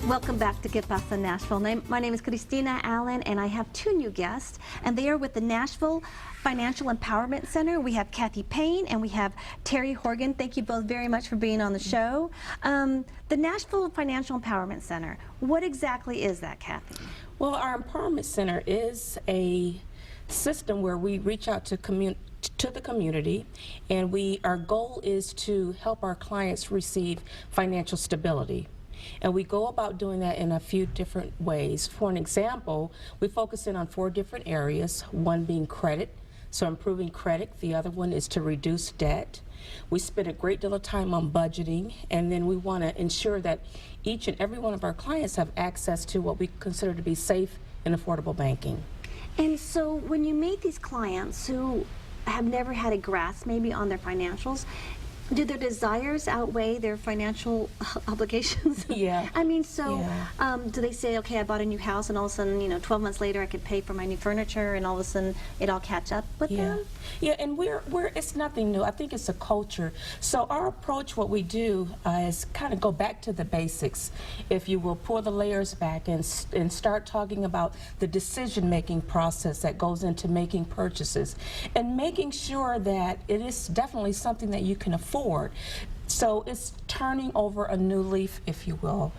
Welcome back to Que Pasa Nashville. My name is Christina Allen, and I have two new guests, and they are with the Nashville Financial Empowerment Center. We have Kathy Payne and we have Terry Horgan. Thank you both very much for being on the show. The Nashville Financial Empowerment Center, what exactly is that, Kathy? Well, our Empowerment Center is a system where we reach out to the community, and our goal is to help our clients receive financial stability. And we go about doing that in a few different ways. For an example, we focus in on 4 different areas, one being credit, so improving credit. The other one is to reduce debt. We spend a great deal of time on budgeting, and then we want to ensure that each and every one of our clients have access to what we consider to be safe and affordable banking. And so when you meet these clients who have never had a grasp maybe on their financials, do their desires outweigh their financial obligations? Yeah. I mean, so yeah. Do they say, okay, I bought a new house, and all of a sudden, 12 months later, I could pay for my new furniture, and all of a sudden, it all catch up with them? Yeah, and it's nothing new. I think it's a culture. So our approach, what we do is kind of go back to the basics, if you will, pull the layers back and start talking about the decision-making process that goes into making purchases, and making sure that it is definitely something that you can afford. So it's turning over a new leaf, if you will.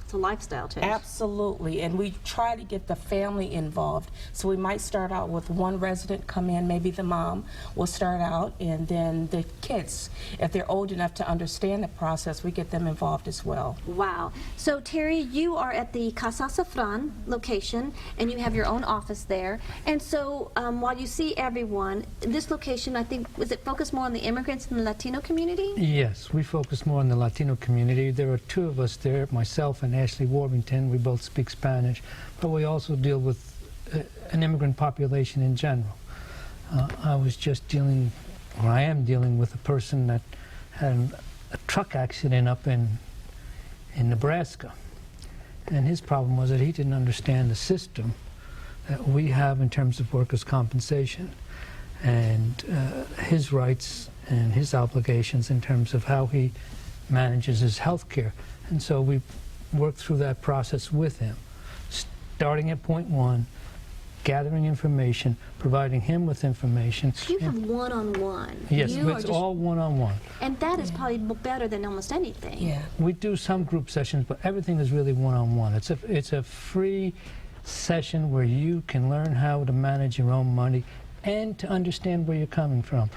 It's a lifestyle change. Absolutely, and we try to get the family involved. So we might start out with one resident come in, maybe the mom will start out, and then the kids, if they're old enough to understand the process, we get them involved as well. Wow. So Terry, you are at the Casa Safran location, and you have your own office there. And so while you see everyone, this location, I think, was it focused more on the immigrants and the Latino community? Yes, we focus more on the Latino community. There are 2 of us there, myself and Ashley Warrington. We both speak Spanish, but we also deal with an immigrant population in general. I was just dealing, or I am dealing with a person that had a truck accident up in Nebraska, and his problem was that he didn't understand the system that we have in terms of workers' compensation and his rights and his obligations in terms of how he manages his health care. And so we worked through that process with him, starting at point 1, gathering information, providing him with information. So you have one-on-one. Yes, it's all one-on-one. And that is probably better than almost anything. Yeah. We do some group sessions, but everything is really one-on-one. It's a free session where you can learn how to manage your own money and to understand where you're coming from.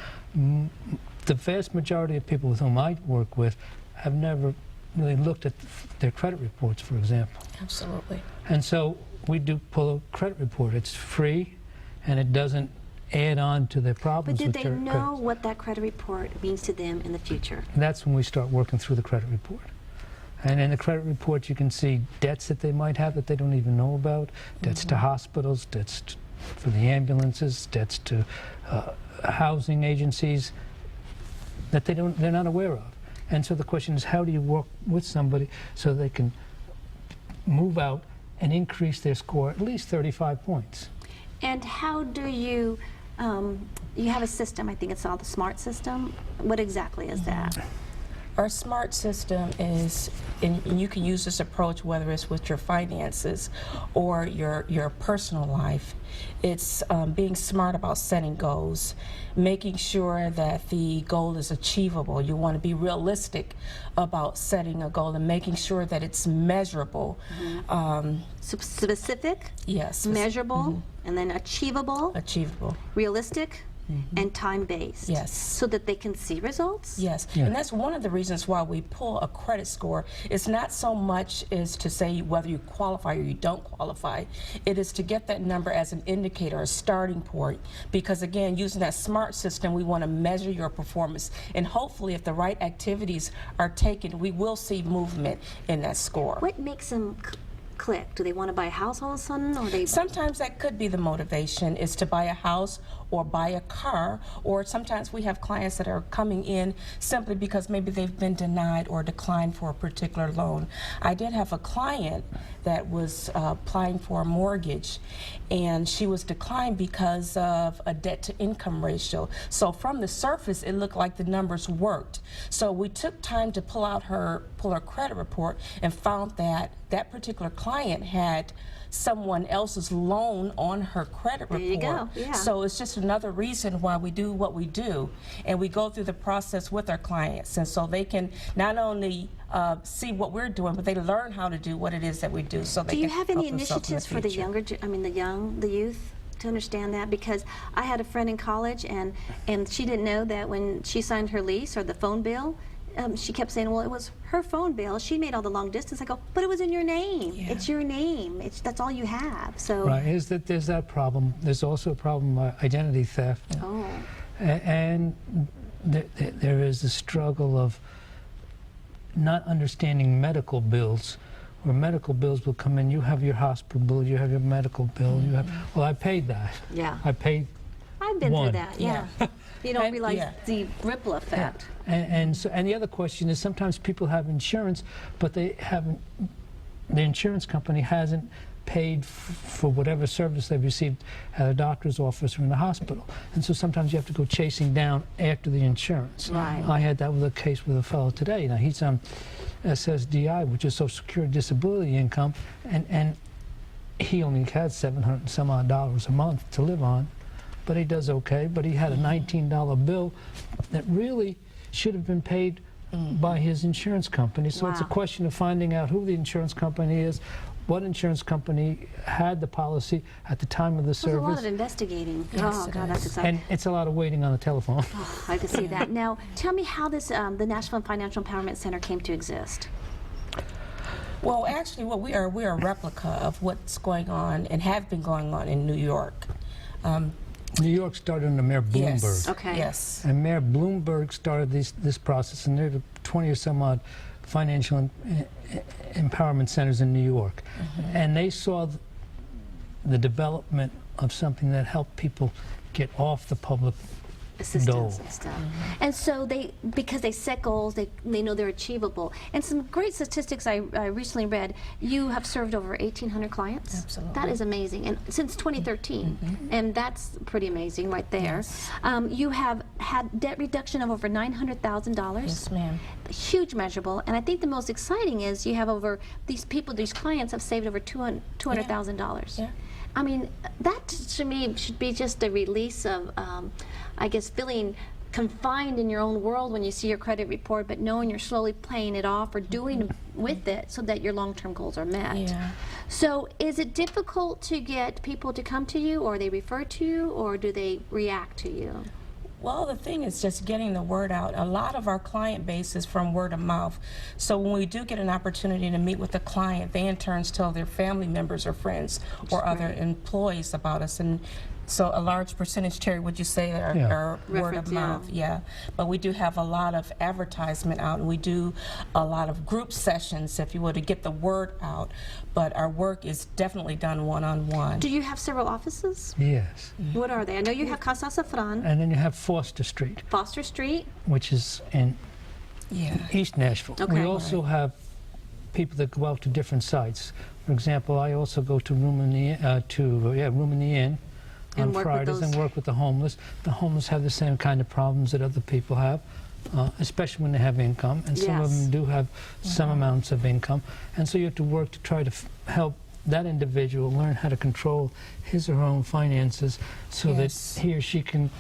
The vast majority of people with whom I work with have never really looked at their credit reports, for example. Absolutely. And so we do pull a credit report. It's free, and it doesn't add on to their problems. But did they know credit. what that credit report means to them in the future? And that's when we start working through the credit report. And in the credit report, you can see debts that they might have that they don't even know about, debts to hospitals, debts for the ambulances, debts to housing agencies that they're not aware of. And so the question is, how do you work with somebody so they can move out and increase their score at least 35 points? And how do you, you have a system, I think it's called the SMART system. What exactly is that? Our SMART system is, and you can use this approach whether it's with your finances or your personal life. It's being smart about setting goals, making sure that the goal is achievable. You want to be realistic about setting a goal and making sure that it's measurable. Specific? Yes. Measurable, and then achievable? Achievable. Realistic? And time-based. Yes. So that they can see results? Yes. Yeah. And that's one of the reasons why we pull a credit score. It's not so much as to say whether you qualify or you don't qualify. It is to get that number as an indicator, a starting point. Because again, using that SMART system, we want to measure your performance. And hopefully if the right activities are taken, we will see movement in that score. What makes them click? Do they want to buy a house all of a sudden, or they? Sometimes that could be the motivation, is to buy a house or buy a car, or sometimes we have clients that are coming in simply because maybe they've been denied or declined for a particular loan. I did have a client that was applying for a mortgage, and she was declined because of a debt-to-income ratio. So from the surface, it looked like the numbers worked. So we took time to pull pull her credit report and found that that particular client had someone else's loan on her credit report. There you go, yeah. So it's just another reason why we do what we do, and we go through the process with our clients, and so they can not only see what we're doing, but they learn how to do what it is that we do. So they Do you can have help any themselves in initiatives for the future. younger, the youth, to understand that? Because I had a friend in college, and she didn't know that when she signed her lease or the phone bill, she kept saying, well, it was her phone bill. She made all the long distance. I go, but it was in your name. Yeah. It's your name. That's all you have. So. Right, is that there's that problem. There's also a problem of identity theft. Oh. And there is a struggle of not understanding medical bills, where medical bills will come in. You have your hospital bill, you have your medical bill, you have, well, I paid that. Yeah. I paid I've been one. through that. Yeah. You don't And- realize yeah. the ripple effect. And the other question is sometimes people have insurance, but they haven't, the insurance company hasn't paid for whatever service they've received at a doctor's office or in the hospital. And so sometimes you have to go chasing down after the insurance. Right. I had that with a case with a fellow today. Now he's on SSDI, which is Social Security Disability Income, and he only had $700 and some odd a month to live on, but he does okay. But he had a $19 bill that really should have been paid by his insurance company. So it's a Wow. question of finding out who the insurance company is, what insurance company had the policy at the time of the There's a lot of service, investigating. Yes, Oh, it God, that's is. exciting. and it's a lot of waiting on the telephone. I can see that. Now, tell me how this, the Nashville Financial Empowerment Center came to exist. Well, actually, what we're a replica of what's going on and have been going on in New York. New York started under Mayor Bloomberg. Yes. Okay. Yes. And Mayor Bloomberg started this process, and there were 20 or some odd financial empowerment centers in New York. And they saw the development of something that helped people get off the public Assistance dole. and stuff. And so because they set goals, they know they're achievable. And some great statistics I recently read, you have served over 1,800 clients. Absolutely. That is amazing. And since 2013, and that's pretty amazing right there. Yes. You have had debt reduction of over $900,000. Yes, ma'am. Huge measurable. And I think the most exciting is you have over, these clients have saved over $200,000. Yeah. I mean, that to me should be just a release of, I guess, feeling confined in your own world when you see your credit report, but knowing you're slowly paying it off or doing with it so that your long-term goals are met. Yeah. So is it difficult to get people to come to you, or they refer to you, or do they react to you? Well, the thing is just getting the word out. A lot of our client base is from word of mouth. So when we do get an opportunity to meet with a client, they in turn tell their family members or friends or other employees about us. And so a large percentage, Terry, would you say, are word Reference, of mouth? yeah. But we do have a lot of advertisement out, and we do a lot of group sessions, if you will, to get the word out. But our work is definitely done one-on-one. Do you have several offices? Yes. What are they? I know you have Casa Safran, And then you have Foster Street, Foster Street. which is in Yeah. East Nashville. Okay. We also have people that go out to different sites. For example, I also go to Room in the Inn And on work with Fridays and those- work with the homeless. The homeless have the same kind of problems that other people have, especially when they have income. And some of Yes. them do have some amounts of income. And so you have to work to try to help that individual learn how to control his or her own finances so Yes. that he or she can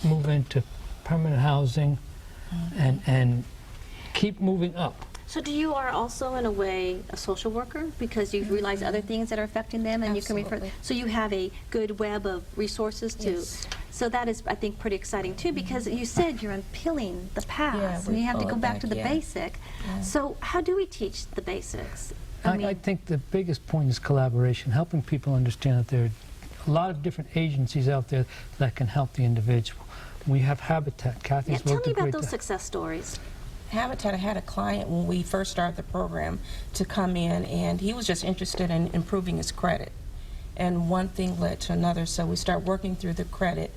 move into permanent housing and keep moving up. So do you are also, in a way, a social worker, because you realize other things that are affecting them, and you can refer. Absolutely. So you have a good web of resources to. Yes. So that is, I think, pretty exciting too, because you said you're unpeeling the past, Yeah, and we you have to pull go it back back, to the yeah. basic. Yeah. So how do we teach the basics? I think the biggest point is collaboration, helping people understand that there are a lot of different agencies out there that can help the individual. We have Habitat. Yeah, Kathy's tell worked me a about great those deal. success stories. Habitat, I had a client when we first started the program to come in, and he was just interested in improving his credit. And one thing led to another, so we started working through the credit,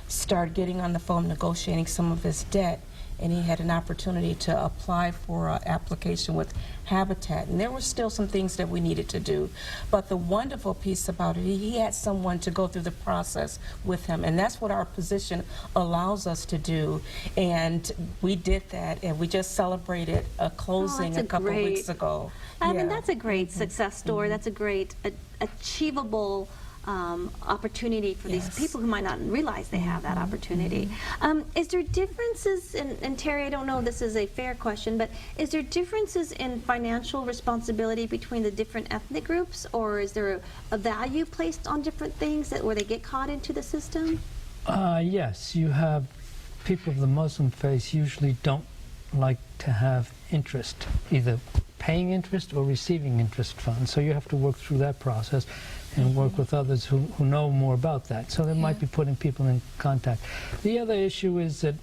started getting on the phone, negotiating some of his debt, and he had an opportunity to apply for an application with Habitat, and there were still some things that we needed to do. But the wonderful piece about it, he had someone to go through the process with him, and that's what our position allows us to do. And we did that, and we just celebrated a closing a couple of weeks ago. I mean, that's a great success story. That's a great achievable opportunity for these people who might not realize they have that opportunity. Is there differences, and Terry, I don't know if this is a fair question, but is there differences in financial responsibility between the different ethnic groups, or is there a value placed on different things where they get caught into the system? Yes, you have people of the Muslim faith usually don't like to have interest, either paying interest or receiving interest funds. So you have to work through that process and work with others who know more about that. So they might be putting people in contact. The other issue is that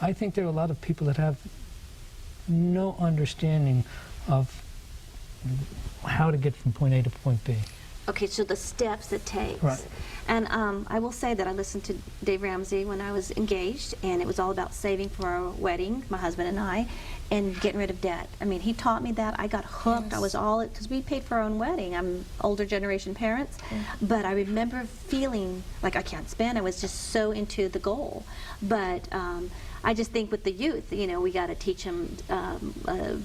I think there are a lot of people that have no understanding of how to get from point A to point B. Okay, so the steps it takes. Right. And I will say that I listened to Dave Ramsey when I was engaged, and it was all about saving for our wedding, my husband and I, and getting rid of debt. I mean, he taught me that. I got hooked. Yes. I was all, because we paid for our own wedding. I'm older generation parents, but I remember feeling like I can't spend. I was just so into the goal. But I just think with the youth, you know, we got to teach them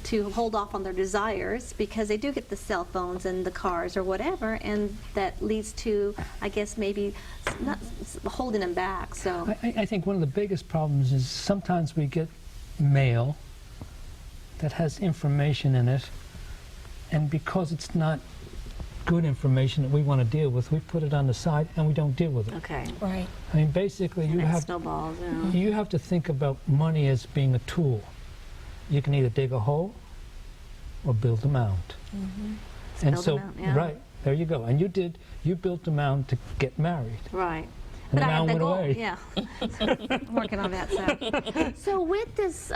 to hold off on their desires, because they do get the cell phones and the cars or whatever, and that leads to, I guess, maybe not holding them back. So I think one of the biggest problems is sometimes we get mail that has information in it, and because it's not good information that we want to deal with, we put it on the side and we don't deal with it. okay, Right. I mean, basically, and you that have snowballs. Yeah. you have to think about money as being a tool. You can either dig a hole or build a mound. And Build a so, mound, yeah. right, there you go. And you built a mound to get married. Right. And But the I had mound the went goal. away. Yeah. I'm working on that. So with this,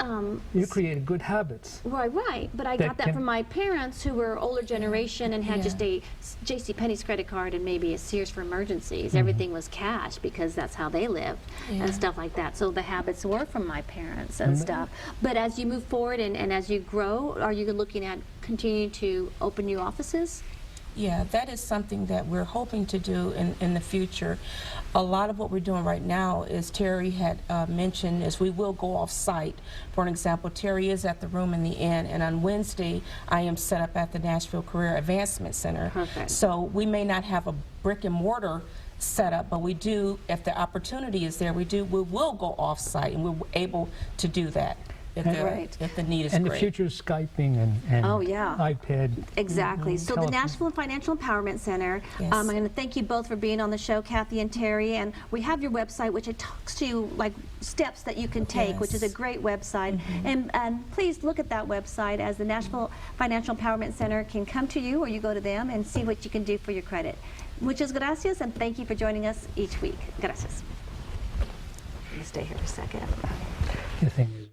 You created good habits. right. But I That got that can- from my parents, who were older generation and had Yeah. just a JCPenney's credit card and maybe a Sears for emergencies. Mm-hmm. Everything was cash because that's how they lived Yeah. and stuff like that. So the habits were from my parents and stuff. But as you move forward and as you grow, are you looking at continuing to open new offices? Yeah, that is something that we're hoping to do in the future. A lot of what we're doing right now is, Terry had mentioned, is we will go off-site. For an example, Terry is at the Room in the Inn, and on Wednesday, I am set up at the Nashville Career Advancement Center. Perfect. So we may not have a brick and mortar set up, but we do, if the opportunity is there, we will go off-site, and we're able to do that if the need is And great. the future is Skyping and Oh, yeah. iPad. Exactly. So the Telephone. Nashville Financial Empowerment Center, Yes. I'm going to thank you both for being on the show, Kathy and Terry, and we have your website, which it talks to you like steps that you can take, which is a Yes. great website. And please look at that website, as the Nashville Financial Empowerment Center can come to you or you go to them and see what you can do for your credit. Muchas gracias, and thank you for joining us each week. Gracias. Let me stay here for a second. The thing is,